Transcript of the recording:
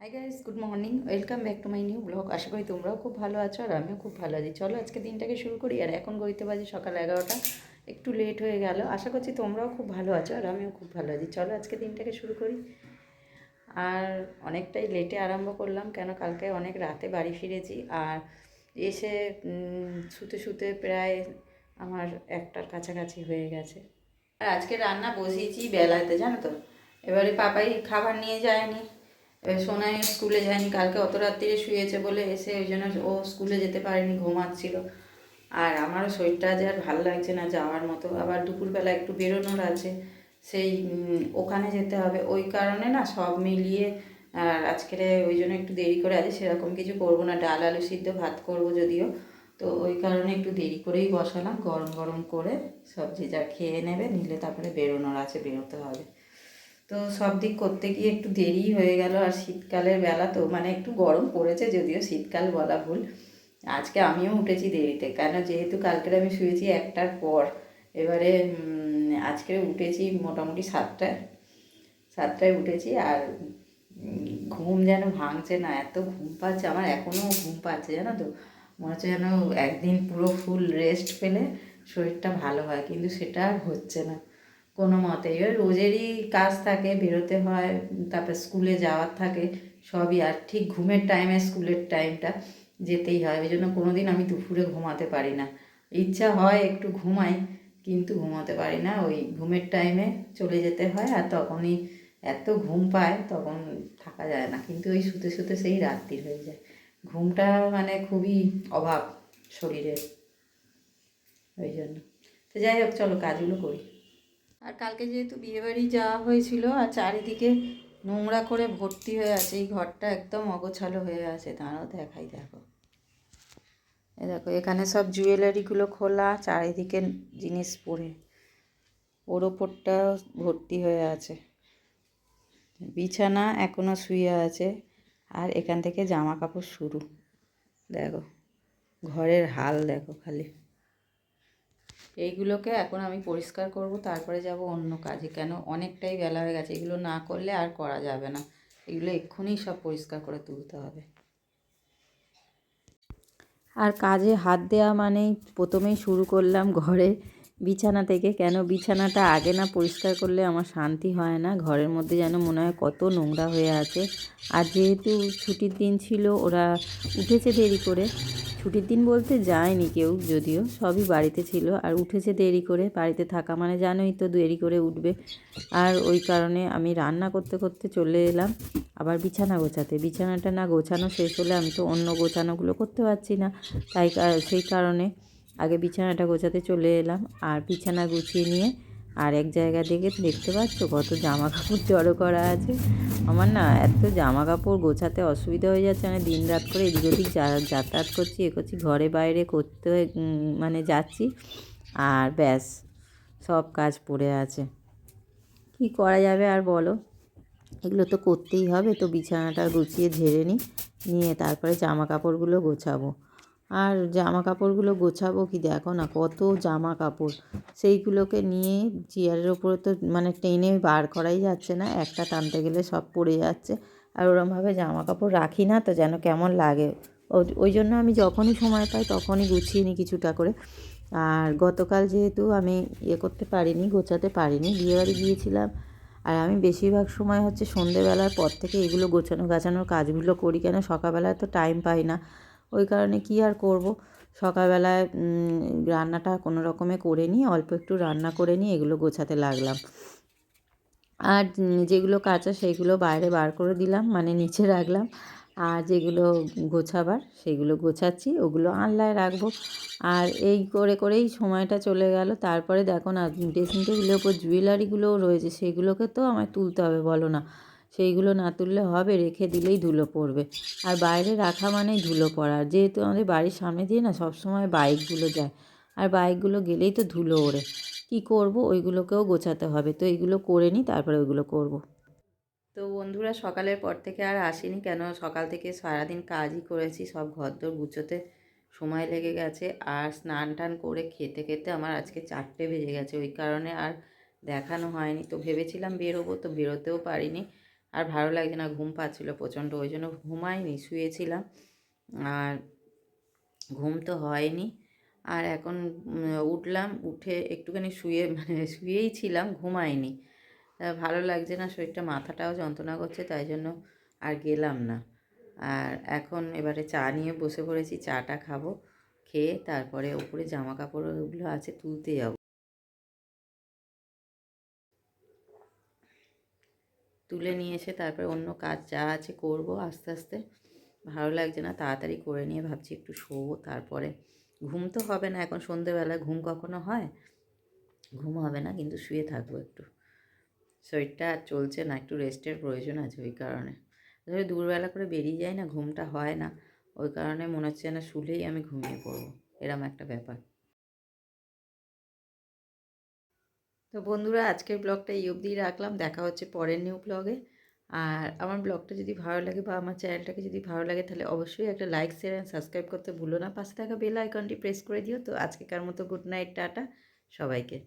High guys, good morning. Welcome back to my new blog. আশা করি তোমরাও খুব ভালো আছো আর আমিও খুব ভালো আছি। চলো আজকে দিনটাকে শুরু করি। আর এখন গড়িতে বাজে সকাল 11টা, একটু লেট হয়ে গেল। আশা করছি তোমরাও খুব ভালো আছো আর আমিও খুব ভালো আছি। চলো আজকে দিনটাকে শুরু করি। আর অনেকটাই লেটে আরম্ভ করলাম, কেন কালকে অনেক রাতে বাড়ি ফিরেছি। আর এসে শুতে শুতে প্রায় আমার 1টার কাছাকাছি হয়ে গেছে। আর আজকে রান্না বসিয়েছি বেলাতে, জানো তো। এবারে পাপাই খাবার নিয়ে যায়নি, সোনাই স্কুলে যায়নি। কালকে অত রাত্রিরে শুয়েছে বলে এসে ওই জন্য ও স্কুলে যেতে পারেনি, ঘুমাচ্ছিল। আর আমারও শরীরটা আজ আর ভালো লাগছে না যাওয়ার মতো। আবার দুপুরবেলা একটু বেরোনোর আছে, সেই ওখানে যেতে হবে। ওই কারণে না সব মিলিয়ে আর আজকের ওই জন্য একটু দেরি করে আছে। সেরকম কিছু করবো না, ডাল আলু সিদ্ধ ভাত করব যদিও। তো ওই কারণে একটু দেরি করেই বসালাম, গরম গরম করে সব যে যা খেয়ে নেবে, নিলে তারপরে বেরোনোর আছে, বেরোতে হবে। তো সব দিক করতে গিয়ে একটু দেরি হয়ে গেল। আর শীতকালের বেলা তো, মানে একটু গরম পড়েছে যদিও, শীতকাল বলা ভুল। আজকে আমিও উঠেছি দেরিতে, কেন যেহেতু কালকের আমি শুয়েছি 1টার পর। এবারে আজকে উঠেছি মোটামুটি 7টায় উঠেছি। আর ঘুম যেন ভাঙছে না, এত ঘুম পাচ্ছে আমার, এখনও ঘুম পাচ্ছে জানো তো। মনে হচ্ছে যেন একদিন পুরো ফুল রেস্ট পেলে শরীরটা ভালো হয়, কিন্তু সেটা আর হচ্ছে না কোনো মতে। এবার রোজেরই কাজ থাকে, বেরোতে হয়, তারপর স্কুলে যাওয়ার থাকে সবই। আর ঠিক ঘুমের টাইমে স্কুলের টাইমটা যেতেই হয়, ওই জন্য কোনো দিন আমি দুপুরে ঘুমাতে পারি না। ইচ্ছা হয় একটু ঘুমাই, কিন্তু ঘুমাতে পারি না, ওই ঘুমের টাইমে চলে যেতে হয়। আর তখনই এত ঘুম পায়, তখন থাকা যায় না। কিন্তু ওই শুতে শুতে সেই রাত্রি হয়ে যায়। ঘুমটা মানে খুবই অভাব শরীরের, ওই জন্য। তো যাই হোক, চলো কাজগুলো করি। আর কালকে যেহেতু বিয়েবাড়ি যাওয়া হয়েছিল, আর চারিদিকে নোংরা করে ভর্তি হয়ে আছে, এই ঘরটা একদম অগোছালো হয়ে আছে। তারাও দেখাই, দেখো এ দেখো, এখানে সব জুয়েলারিগুলো খোলা, চারিদিকে জিনিস পরে ওর ওপরটা ভর্তি হয়ে আছে। বিছানা এখনও শুয়ে আছে, আর এখান থেকে জামা কাপড় শুরু। দেখো ঘরের হাল দেখো খালি। এইগুলোকে এখন আমি পরিষ্কার করব, তারপরে যাব অন্য কাজে। কেন অনেকটাই বেলা হয়ে গেছে, এগুলো না করলে আর করা যাবে না। এগুলো এক্ষুনি সব পরিষ্কার করে তুলতে হবে। আর কাজে হাত দেওয়া মানেই প্রথমেই শুরু করলাম ঘরে বিছানা থেকে। কেন বিছানাটা আগে না পরিষ্কার করলে আমার শান্তি হয় না, ঘরের মধ্যে যেন মনে হয় কত নোংরা হয়ে আছে। আর যেহেতু ছুটির দিন ছিল, ওরা উঠেছে দেরি করে। ছুটির দিন বলতে যায়নি কেউ, যদিও সবই বাড়িতে ছিল। আর উঠেছে দেরি করে, বাড়িতে থাকা মানে জানোই তো দেরি করে উঠবে। আর ওই কারণে আমি রান্না করতে করতে চলে এলাম আবার বিছানা গোছাতে। বিছানাটা না গোছানো শেষ হলে আমি তো অন্য গোছানোগুলো করতে পারছি না। তাই সেই কারণে আগে বিছানাটা গোছাতে চলে এলাম। আর বিছানা গুছিয়ে নিয়ে আর এক জায়গা থেকে দেখতে পাচ্ছ কত জামা কাপড় জড়ো করা আছে। আমার না এত জামা কাপড় গোছাতে অসুবিধা হয়ে যাচ্ছে, মানে দিন রাত করে এদিক ওদিক যাতায়াত করছি, এ করছি, ঘরে বাইরে করতে মানে যাচ্ছি। আর ব্যাস, সব কাজ পড়ে আছে। কি করা যাবে আর বলো, এগুলো তো করতেই হবে। তো বিছানাটা গুছিয়ে ঝেড়ে নিয়ে তারপরে জামা কাপড়গুলো গোছাবো। আর জামা কাপড়গুলো গোছাবো কি, দেখো না কত জামা কাপড়, সেইগুলোকে নিয়ে চেয়ারের ওপরে তো মানে টেনে বার করাই যাচ্ছে না, একটা টানতে গেলে সব পড়ে যাচ্ছে। আর ওরমভাবে জামা কাপড় রাখি না তো যেন কেমন লাগে। ওই জন্য আমি যখনই সময় পাই তখনই গুছিয়ে নিই কিছুটা করে। আর গতকাল যেহেতু আমি করতে পারিনি, গোছাতে পারিনি, বিয়েবাড়ি গিয়েছিলাম। আর আমি বেশিরভাগ সময় হচ্ছে সন্ধেবেলার পর থেকে এগুলো গোছানো গাছানোর কাজগুলো করি, কেন সকালবেলায় তো টাইম পাই না। ওই কারণে কি আর করব, সকালবেলায় রান্নাটা কোনো রকমে করে নিয়ে, অল্প একটু রান্না করে নিয়ে এগুলো গোছাতে লাগলাম। আর যেগুলো কাঁচা সেইগুলো বাইরে বার করে দিলাম, মানে নিচে রাখলাম। আর যেগুলো গোছাবার সেগুলো গোছাচ্ছি, ওগুলো আনলায় রাখবো। আর এই করে করেই সময়টা চলে গেল। তারপরে দেখো না, ড্রেসিং টেবিলের ওপর জুয়েলারিগুলোও রয়েছে, সেগুলোকে তো আমায় তুলতে হবে, বলো না। সেইগুলো না তুললে হবে, রেখে দিলেই ধুলো পড়বে। আর বাইরে রাখা মানেই ধুলো পড়া। যেহেতু আমাদের বাড়ির সামনে দিয়ে না সবসময় বাইকগুলো যায়, আর বাইকগুলো গেলেই তো ধুলো ওড়ে। কী করব, ওইগুলোকেও গোছাতে হবে। তো এইগুলো করে নিই, তারপরে ওইগুলো করব। তো বন্ধুরা, সকালের পর থেকে আর আসিনি, কেন সকাল থেকে সারাদিন কাজই করেছি, সব ঘরদোর গুছোতে সময় লেগে গেছে। আর স্নান টান করে খেতে খেতে আমার আজকে 4টে বেজে গেছে। ওই কারণে আর দেখানো হয়নি। তো ভেবেছিলাম বেরোবো, তো বেরোতেও পারিনি। আর ভালো লাগছে না, ঘুম পাচ্ছিলো প্রচণ্ড, ওই জন্য ঘুমাইনি, শুয়েছিলাম। আর ঘুম তো হয়নি। আর এখন উঠলাম, উঠে একটুখানি শুয়ে শুয়েই ছিলাম, ঘুমাইনি। ভালো লাগছে না শরীরটা, মাথাটাও যন্ত্রণা করছে, তাই জন্য আর গেলাম না। আর এখন এবারে চা নিয়ে বসে পড়েছি, চাটা খাবো, খেয়ে তারপরে ওপরে জামা কাপড়গুলো আছে তুলতে যাবো। তুলে নিয়ে এসে তারপরে অন্য কাজ যা আছে করব আস্তে আস্তে। ভালো লাগছে না, তাড়াতাড়ি করে নিয়ে ভাবছি একটু শোবো, তারপরে ঘুম তো হবে না এখন সন্ধেবেলায়, ঘুম কখনো হয়? ঘুম হবে না, কিন্তু শুয়ে থাকবো একটু। শরীরটা আর চলছে না, একটু রেস্টের প্রয়োজন আছে ওই কারণে। ধরো দুপুরবেলা করে বেরিয়ে যাই না, ঘুমটা হয় না, ওই কারণে মনে হচ্ছে না শুলেই আমি ঘুমিয়ে পড়বো, এরম একটা ব্যাপার। তো বন্ধুরা, আজকের ব্লগটা এই অবধিই রাখলাম, দেখা হচ্ছে পরের নিউ ব্লগে। আর আমার ব্লগটা যদি ভালো লাগে বা আমার চ্যানেলটাকে যদি ভালো লাগে, তাহলে অবশ্যই একটা লাইক, শেয়ার অ্যান্ড সাবস্ক্রাইব করতে ভুলো না, পাশে থাকা বেল আইকনটি প্রেস করে দিও। তো আজকেকার মতো গুড নাইট, টাটা সবাইকে।